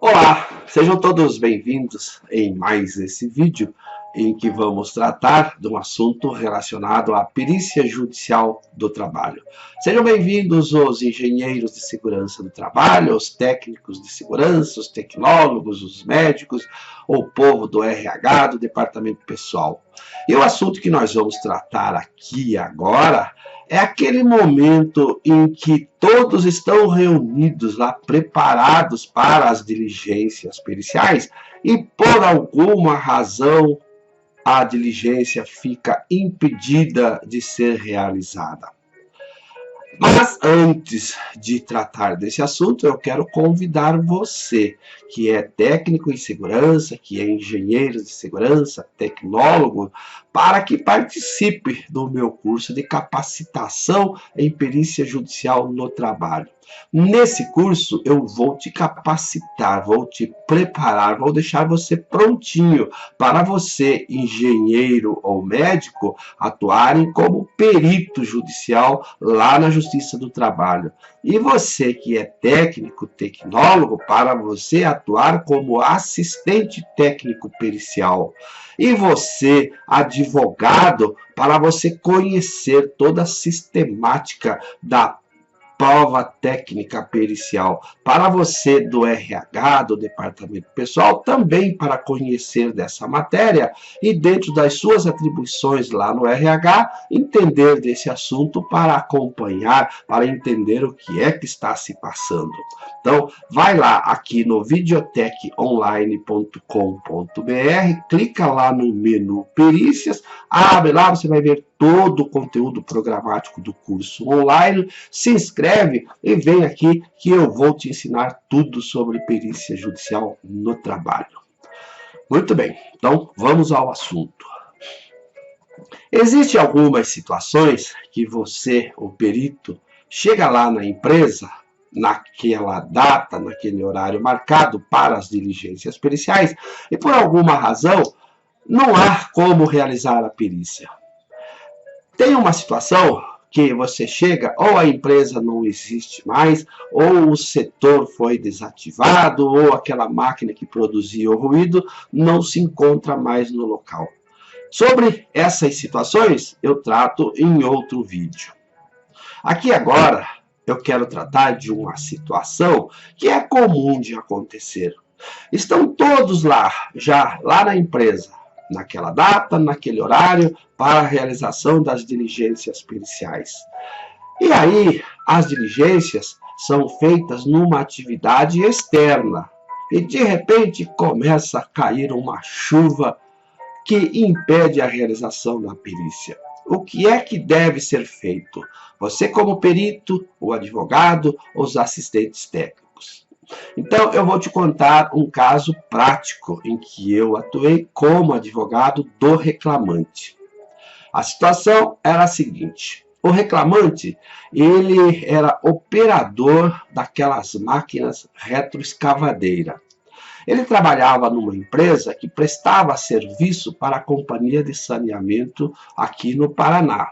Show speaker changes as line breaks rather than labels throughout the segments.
Olá, sejam todos bem-vindos em mais esse vídeo em que vamos tratar de um assunto relacionado à perícia judicial do trabalho. Sejam bem-vindos os engenheiros de segurança do trabalho, os técnicos de segurança, os tecnólogos, os médicos, o povo do RH, do departamento pessoal. E o assunto que nós vamos tratar aqui agora é aquele momento em que todos estão reunidos lá, preparados para as diligências periciais, e por alguma razão a diligência fica impedida de ser realizada. Mas antes de tratar desse assunto, eu quero convidar você, que é técnico em segurança, que é engenheiro de segurança, tecnólogo, para que participe do meu curso de capacitação em perícia judicial no trabalho. Nesse curso, eu vou te capacitar, vou te preparar, vou deixar você prontinho para você, engenheiro ou médico, atuarem como perito judicial lá na Justiça do Trabalho. E você que é técnico, tecnólogo, para você atuar como assistente técnico pericial. E você, advogado, para você conhecer toda a sistemática da prova técnica pericial. Para você do RH, do departamento pessoal, também para conhecer dessa matéria e dentro das suas atribuições lá no RH, entender desse assunto para acompanhar, para entender o que é que está se passando. Então, vai lá aqui no videoteconline.com.br, clica lá no menu Perícias, abre lá, você vai ver todo o conteúdo programático do curso online, se inscreve e vem aqui que eu vou te ensinar tudo sobre perícia judicial no trabalho. Muito bem, então vamos ao assunto. Existem algumas situações que você, o perito, chega lá na empresa, naquela data, naquele horário marcado para as diligências periciais, e por alguma razão não há como realizar a perícia. Tem uma situação que você chega, ou a empresa não existe mais, ou o setor foi desativado, ou aquela máquina que produzia o ruído não se encontra mais no local. Sobre essas situações, eu trato em outro vídeo. Aqui agora, eu quero tratar de uma situação que é comum de acontecer. Estão todos lá, já lá na empresa, naquela data, naquele horário, para a realização das diligências periciais. E aí, as diligências são feitas numa atividade externa. E de repente começa a cair uma chuva que impede a realização da perícia. O que é que deve ser feito? Você como perito, o advogado, os assistentes técnicos. Então, eu vou te contar um caso prático em que eu atuei como advogado do reclamante. A situação era a seguinte: o reclamante, ele era operador daquelas máquinas retroescavadeira. Ele trabalhava numa empresa que prestava serviço para a companhia de saneamento aqui no Paraná.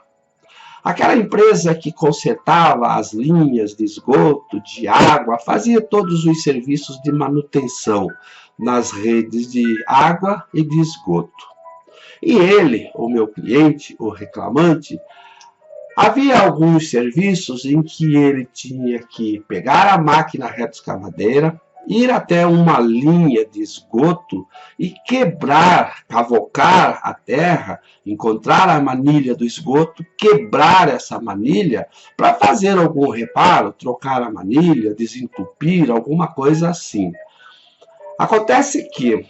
Aquela empresa que consertava as linhas de esgoto, de água, fazia todos os serviços de manutenção nas redes de água e de esgoto. E ele, o meu cliente, o reclamante, havia alguns serviços em que ele tinha que pegar a máquina retroescavadeira, ir até uma linha de esgoto e quebrar, cavocar a terra, encontrar a manilha do esgoto, quebrar essa manilha para fazer algum reparo, trocar a manilha, desentupir, alguma coisa assim. Acontece que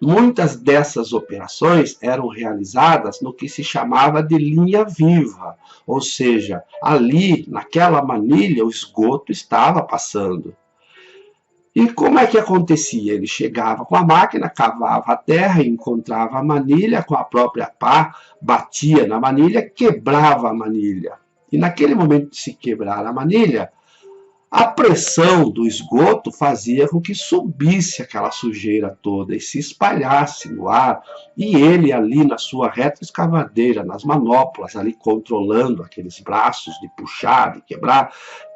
muitas dessas operações eram realizadas no que se chamava de linha viva, ou seja, ali, naquela manilha, o esgoto estava passando. E como é que acontecia? Ele chegava com a máquina, cavava a terra, encontrava a manilha, com a própria pá, batia na manilha, quebrava a manilha. E naquele momento de se quebrar a manilha, a pressão do esgoto fazia com que subisse aquela sujeira toda e se espalhasse no ar. E ele ali na sua retroescavadeira, nas manoplas, ali controlando aqueles braços de puxar, de quebrar,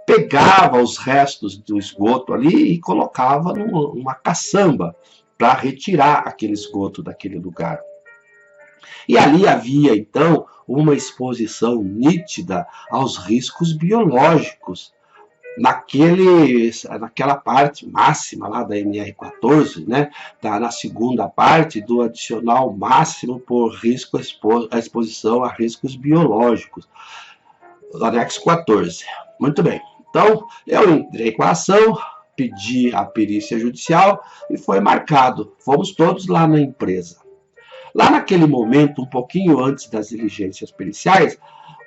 pegava os restos do esgoto ali e colocava numa caçamba para retirar aquele esgoto daquele lugar. E ali havia, então, uma exposição nítida aos riscos biológicos, naquela parte máxima lá da NR14, né, na segunda parte do adicional máximo por risco a exposição a riscos biológicos, do anexo 14. Muito bem. Então, eu entrei com a ação, pedi a perícia judicial e foi marcado. Fomos todos lá na empresa. Lá naquele momento, um pouquinho antes das diligências periciais,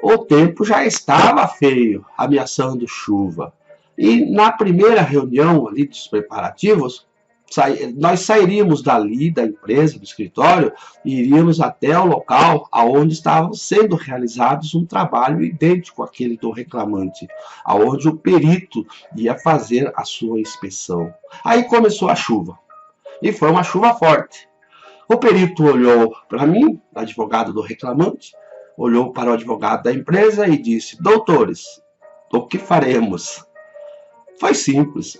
o tempo já estava feio, ameaçando chuva. E na primeira reunião ali dos preparativos, nós sairíamos dali da empresa, do escritório, e iríamos até o local onde estavam sendo realizados um trabalho idêntico àquele do reclamante, aonde o perito ia fazer a sua inspeção. Aí começou a chuva, e foi uma chuva forte. O perito olhou para mim, advogado do reclamante, olhou para o advogado da empresa e disse: doutores, o que faremos? Foi simples.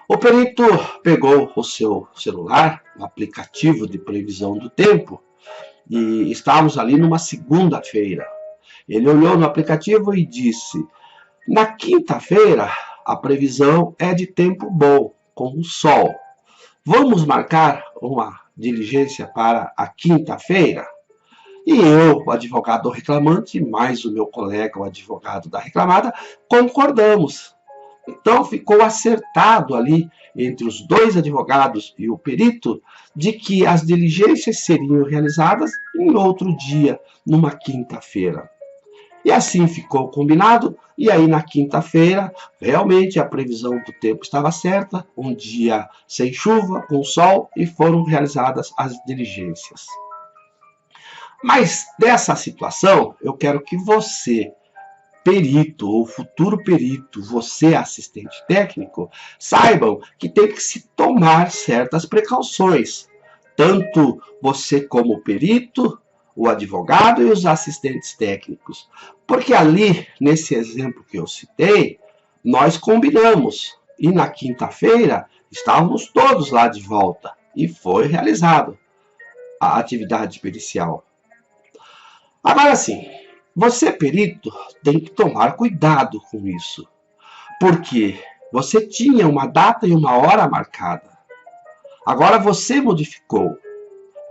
O perito pegou o seu celular, o aplicativo de previsão do tempo, e estávamos ali numa segunda-feira. Ele olhou no aplicativo e disse: na quinta-feira, a previsão é de tempo bom, com sol. Vamos marcar uma diligência para a quinta-feira? E eu, o advogado do reclamante, mais o meu colega, o advogado da reclamada, concordamos. Então ficou acertado ali entre os dois advogados e o perito de que as diligências seriam realizadas em outro dia, numa quinta-feira. E assim ficou combinado, e aí na quinta-feira, realmente a previsão do tempo estava certa, um dia sem chuva, com sol, e foram realizadas as diligências. Mas dessa situação, eu quero que você, perito ou futuro perito, você assistente técnico, saibam que tem que se tomar certas precauções. Tanto você como perito, o advogado e os assistentes técnicos. Porque ali, nesse exemplo que eu citei, nós combinamos. E na quinta-feira, estávamos todos lá de volta. E foi realizado a atividade pericial. Agora sim, você, perito, tem que tomar cuidado com isso. Porque você tinha uma data e uma hora marcada. Agora você modificou.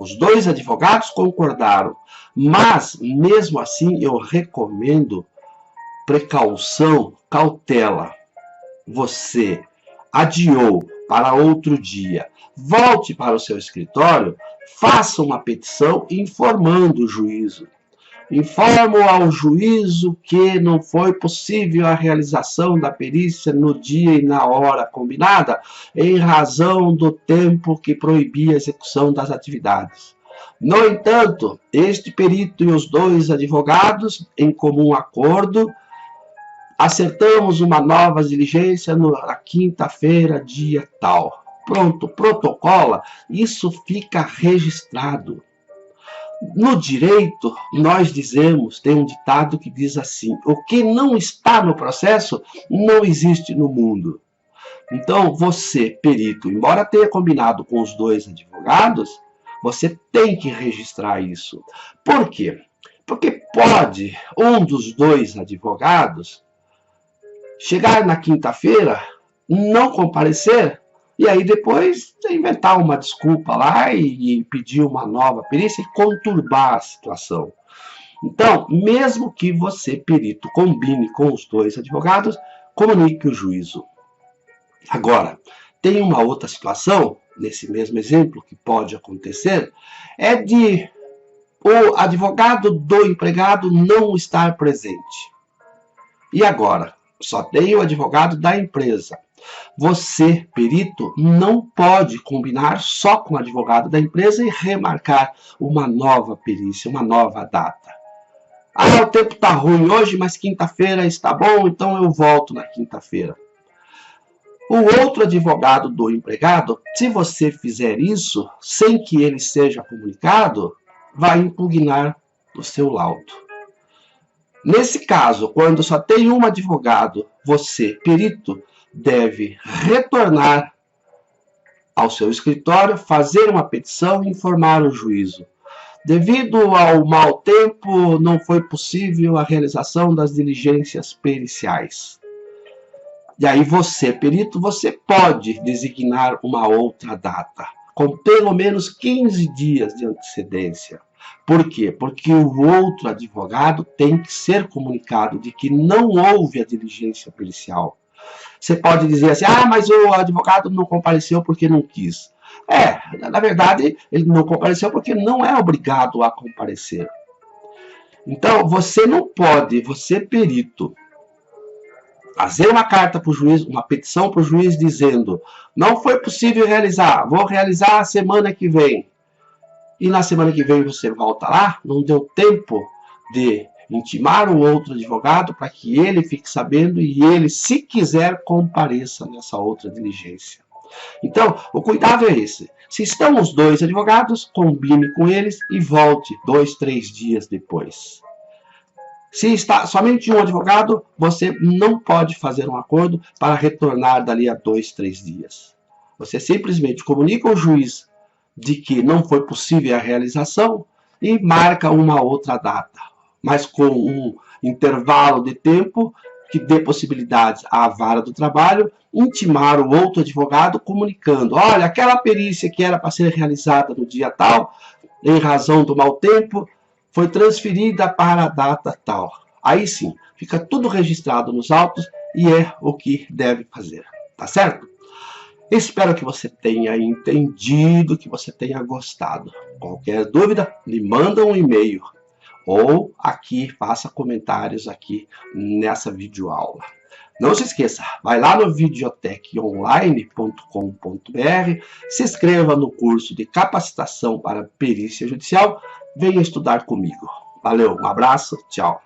Os dois advogados concordaram, mas, mesmo assim, eu recomendo precaução, cautela. Você adiou para outro dia, volte para o seu escritório, faça uma petição informando o juízo. Informo ao juízo que não foi possível a realização da perícia no dia e na hora combinada, em razão do tempo que proibia a execução das atividades. No entanto, este perito e os dois advogados, em comum acordo, acertamos uma nova diligência na quinta-feira, dia tal. Pronto, protocola, isso fica registrado. No direito, nós dizemos, tem um ditado que diz assim: o que não está no processo não existe no mundo. Então, você, perito, embora tenha combinado com os dois advogados, você tem que registrar isso. Por quê? Porque pode um dos dois advogados chegar na quinta-feira, não comparecer, e aí depois inventar uma desculpa lá e pedir uma nova perícia e conturbar a situação. Então, mesmo que você, perito, combine com os dois advogados, comunique o juízo. Agora, tem uma outra situação, nesse mesmo exemplo, que pode acontecer, é de o advogado do empregado não estar presente. E agora? Só tem o advogado da empresa. Você, perito, não pode combinar só com o advogado da empresa e remarcar uma nova perícia, uma nova data. Ah, o tempo está ruim hoje, mas quinta-feira está bom, então eu volto na quinta-feira. O outro advogado do empregado, se você fizer isso, sem que ele seja comunicado, vai impugnar o seu laudo. Nesse caso, quando só tem um advogado, você, perito, deve retornar ao seu escritório, fazer uma petição e informar o juízo. Devido ao mau tempo, não foi possível a realização das diligências periciais. E aí você, perito, você pode designar uma outra data, com pelo menos 15 dias de antecedência. Por quê? Porque o outro advogado tem que ser comunicado de que não houve a diligência pericial. Você pode dizer assim, mas o advogado não compareceu porque não quis. Na verdade, ele não compareceu porque não é obrigado a comparecer. Então, você não pode, você perito, fazer uma carta para o juiz, uma petição para o juiz dizendo, não foi possível realizar, vou realizar a semana que vem. E na semana que vem você volta lá, não deu tempo de intimar o outro advogado para que ele fique sabendo e ele, se quiser, compareça nessa outra diligência. Então, o cuidado é esse. Se estão os dois advogados, combine com eles e volte 2, 3 dias depois. Se está somente um advogado, você não pode fazer um acordo para retornar dali a 2, 3 dias. Você simplesmente comunica ao juiz de que não foi possível a realização e marca uma outra data, mas com um intervalo de tempo que dê possibilidades à vara do trabalho intimar o outro advogado comunicando, olha, aquela perícia que era para ser realizada no dia tal, em razão do mau tempo, foi transferida para a data tal. Aí sim, fica tudo registrado nos autos e é o que deve fazer, tá certo? Espero que você tenha entendido, que você tenha gostado. Qualquer dúvida, me manda um e-mail ou aqui, faça comentários aqui nessa videoaula. Não se esqueça, vai lá no videoteconline.com.br, se inscreva no curso de capacitação para perícia judicial, venha estudar comigo. Valeu, um abraço, tchau.